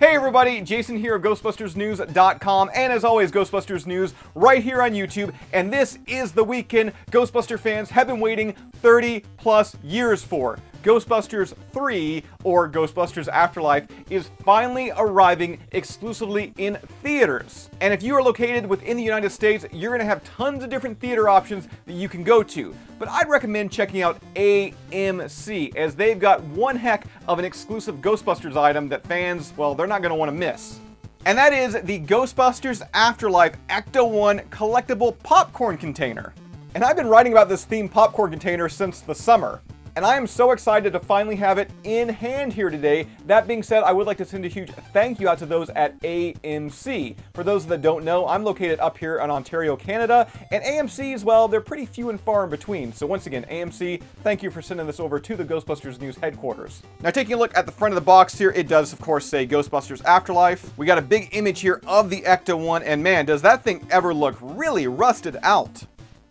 Hey everybody, Jason here of GhostbustersNews.com, and as always, Ghostbusters News right here on YouTube, and this is the weekend Ghostbuster fans have been waiting 30 plus years for. Ghostbusters 3, or Ghostbusters Afterlife, is finally arriving exclusively in theaters. And if you are located within the United States, you're going to have tons of different theater options that you can go to. But I'd recommend checking out AMC, as they've got one heck of an exclusive Ghostbusters item that fans, well, they're not going to want to miss. And that is the Ghostbusters Afterlife Ecto-1 collectible popcorn container. And I've been writing about this themed popcorn container since the summer. And I am so excited to finally have it in hand here today. That being said, I would like to send a huge thank you out to those at AMC. For those that don't know, I'm located up here in Ontario, Canada, and AMC's, well, they're pretty few and far in between. So once again, AMC, thank you for sending this over to the Ghostbusters News headquarters. Now taking a look at the front of the box here, it does of course say Ghostbusters Afterlife. We got a big image here of the Ecto-1, and man, does that thing ever look really rusted out.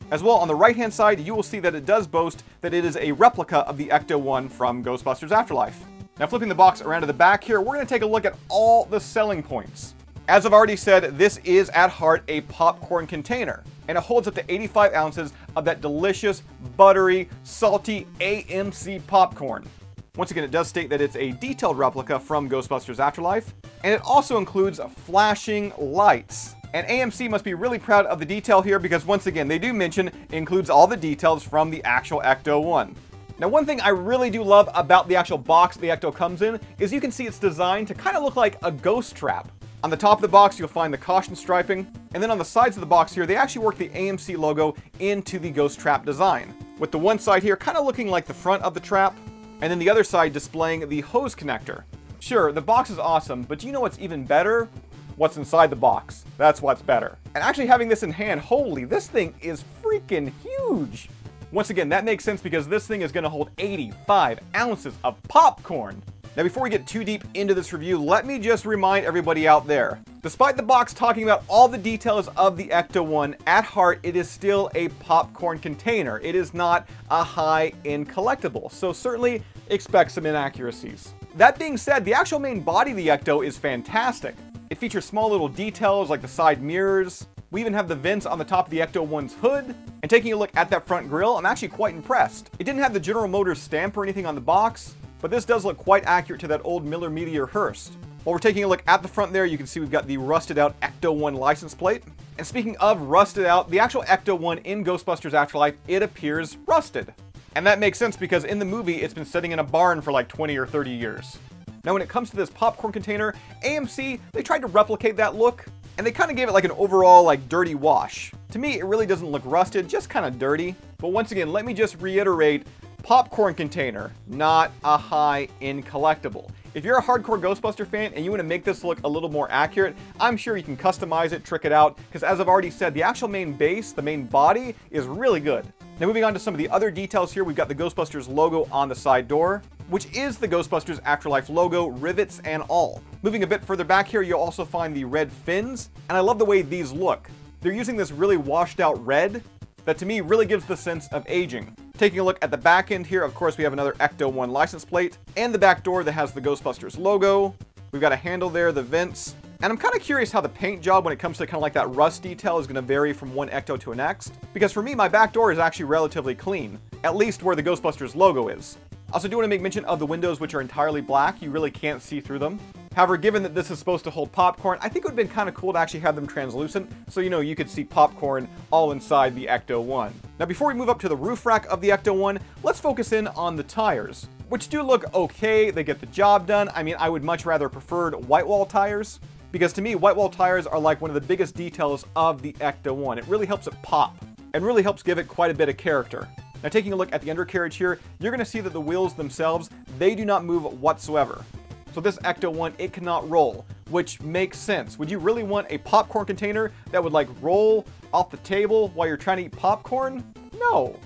As well, on the right-hand side, you will see that it does boast that it is a replica of the Ecto-1 from Ghostbusters Afterlife. Now, flipping the box around to the back here, we're going to take a look at all the selling points. As I've already said, this is at heart a popcorn container, and it holds up to 85 ounces of that delicious, buttery, salty AMC popcorn. Once again, it does state that it's a detailed replica from Ghostbusters Afterlife, and it also includes flashing lights. And AMC must be really proud of the detail here because, once again, they do mention it includes all the details from the actual Ecto-1. Now, one thing I really do love about the actual box the Ecto comes in is you can see it's designed to kind of look like a ghost trap. On the top of the box, you'll find the caution striping, and then on the sides of the box here, they actually work the AMC logo into the ghost trap design, with the one side here kind of looking like the front of the trap, and then the other side displaying the hose connector. Sure, the box is awesome, but do you know what's even better? What's inside the box. That's what's better. And actually having this in hand, holy, this thing is freaking huge. Once again, that makes sense because this thing is going to hold 85 ounces of popcorn. Now, before we get too deep into this review, let me just remind everybody out there, despite the box talking about all the details of the Ecto-1, at heart, it is still a popcorn container. It is not a high-end collectible, so certainly expect some inaccuracies. That being said, the actual main body of the Ecto is fantastic. It features small little details like the side mirrors. We even have the vents on the top of the Ecto-1's hood. And taking a look at that front grille, I'm actually quite impressed. It didn't have the General Motors stamp or anything on the box, but this does look quite accurate to that old Miller Meteor hearse. While we're taking a look at the front there, you can see we've got the rusted out Ecto-1 license plate. And speaking of rusted out, the actual Ecto-1 in Ghostbusters Afterlife, it appears rusted. And that makes sense because in the movie, it's been sitting in a barn for like 20 or 30 years. Now, when it comes to this popcorn container, AMC, they tried to replicate that look, and they kind of gave it like an overall like dirty wash. To me, it really doesn't look rusted, just kind of dirty. But once again, let me just reiterate, popcorn container, not a high-end collectible. If you're a hardcore Ghostbuster fan and you want to make this look a little more accurate, I'm sure you can customize it, trick it out, because as I've already said, the actual main base, the main body, is really good. Now moving on to some of the other details here, we've got the Ghostbusters logo on the side door, which is the Ghostbusters Afterlife logo, rivets and all. Moving a bit further back here, you'll also find the red fins, and I love the way these look. They're using this really washed out red that to me really gives the sense of aging. Taking a look at the back end here, of course, we have another Ecto-1 license plate, and the back door that has the Ghostbusters logo. We've got a handle there, the vents, and I'm kind of curious how the paint job when it comes to kind of like that rust detail is going to vary from one Ecto to the next, because for me, my back door is actually relatively clean, at least where the Ghostbusters logo is. I also do want to make mention of the windows, which are entirely black. You really can't see through them. However, given that this is supposed to hold popcorn, I think it would have been kind of cool to actually have them translucent, so you could see popcorn all inside the Ecto-1. Now before we move up to the roof rack of the Ecto-1, let's focus in on the tires, which do look okay. They get the job done. I mean, I would much rather preferred white wall tires, because to me, white wall tires are like one of the biggest details of the Ecto-1. It really helps it pop, and really helps give it quite a bit of character. Now taking a look at the undercarriage here, you're going to see that the wheels themselves, they do not move whatsoever. So this Ecto-1, it cannot roll, which makes sense. Would you really want a popcorn container that would like roll off the table while you're trying to eat popcorn? No.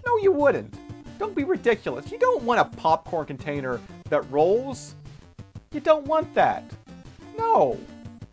No, you wouldn't. Don't be ridiculous. You don't want a popcorn container that rolls. You don't want that. No.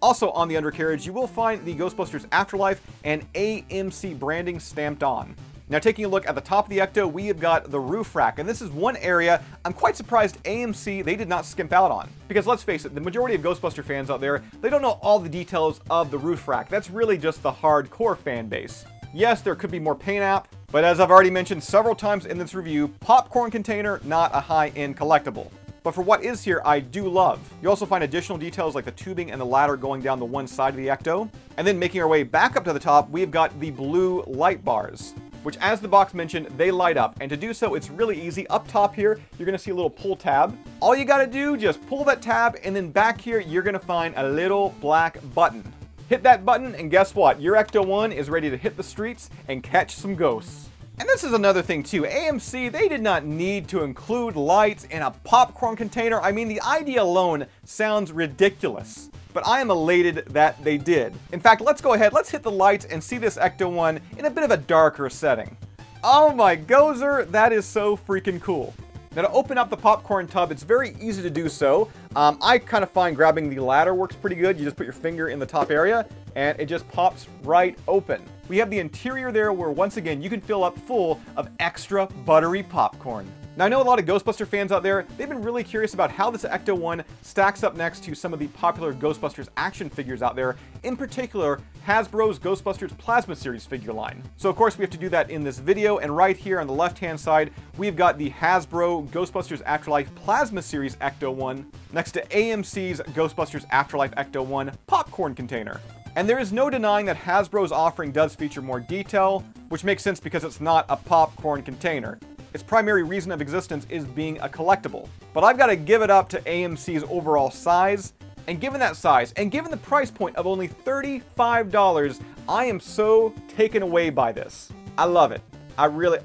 Also on the undercarriage, you will find the Ghostbusters Afterlife and AMC branding stamped on. Now taking a look at the top of the Ecto, we have got the roof rack, and this is one area I'm quite surprised AMC, they did not skimp out on. Because let's face it, the majority of Ghostbuster fans out there, they don't know all the details of the roof rack. That's really just the hardcore fan base. Yes, there could be more paint app, but as I've already mentioned several times in this review, popcorn container, not a high-end collectible. But for what is here, I do love. You also find additional details like the tubing and the ladder going down the one side of the Ecto. And then making our way back up to the top, we've got the blue light bars, which, as the box mentioned, they light up. And to do so, it's really easy. Up top here, you're gonna see a little pull tab. All you gotta do, just pull that tab, and then back here, you're gonna find a little black button. Hit that button, and guess what? Your Ecto-1 is ready to hit the streets and catch some ghosts. And this is another thing too, AMC, they did not need to include lights in a popcorn container. I mean, the idea alone sounds ridiculous, but I am elated that they did. In fact, let's go ahead, let's hit the lights and see this Ecto-1 in a bit of a darker setting. Oh my gozer, that is so freaking cool. Now to open up the popcorn tub, it's very easy to do so. I kind of find grabbing the ladder works pretty good. You just put your finger in the top area and it just pops right open. We have the interior there where once again you can fill up full of extra buttery popcorn. Now I know a lot of Ghostbuster fans out there, they've been really curious about how this Ecto-1 stacks up next to some of the popular Ghostbusters action figures out there, in particular Hasbro's Ghostbusters Plasma Series figure line. So of course we have to do that in this video, and right here on the left hand side we've got the Hasbro Ghostbusters Afterlife Plasma Series Ecto-1 next to AMC's Ghostbusters Afterlife Ecto-1 popcorn container. And there is no denying that Hasbro's offering does feature more detail, which makes sense because it's not a popcorn container. Its primary reason of existence is being a collectible. But I've got to give it up to AMC's overall size, and given that size, and given the price point of only $35, I am so taken away by this. I love it. I really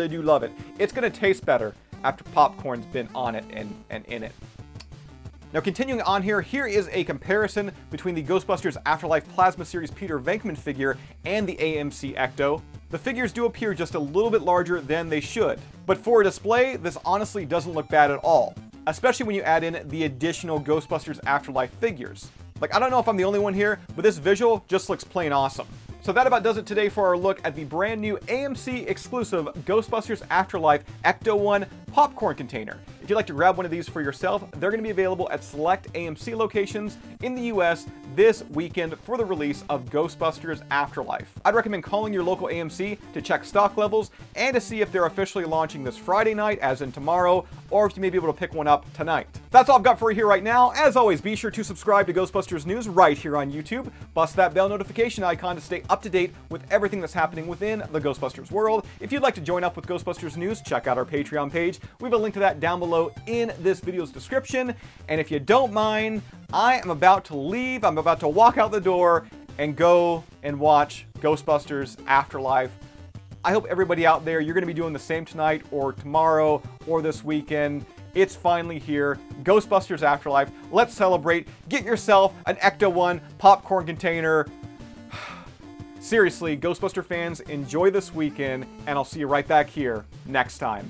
do love it. It's gonna taste better after popcorn's been on it and in it. Now continuing on here is a comparison between the Ghostbusters Afterlife Plasma Series Peter Venkman figure and the AMC Ecto. The figures do appear just a little bit larger than they should, but for a display, this honestly doesn't look bad at all, especially when you add in the additional Ghostbusters Afterlife figures. Like, I don't know if I'm the only one here, but this visual just looks plain awesome. So that about does it today for our look at the brand new AMC exclusive Ghostbusters Afterlife Ecto-1 popcorn container. If you'd like to grab one of these for yourself, they're going to be available at select AMC locations in the US this weekend for the release of Ghostbusters Afterlife. I'd recommend calling your local AMC to check stock levels and to see if they're officially launching this Friday night, as in tomorrow, or if you may be able to pick one up tonight. That's all I've got for you here right now. As always, be sure to subscribe to Ghostbusters News right here on YouTube. Bust that bell notification icon to stay up to date with everything that's happening within the Ghostbusters world. If you'd like to join up with Ghostbusters News, check out our Patreon page. We have a link to that down below in this video's description. And if you don't mind, I am about to leave. I'm about to walk out the door and go and watch Ghostbusters Afterlife. I hope everybody out there, you're going to be doing the same tonight or tomorrow or this weekend. It's finally here. Ghostbusters Afterlife. Let's celebrate. Get yourself an Ecto-1 popcorn container. Seriously, Ghostbuster fans, enjoy this weekend, and I'll see you right back here next time.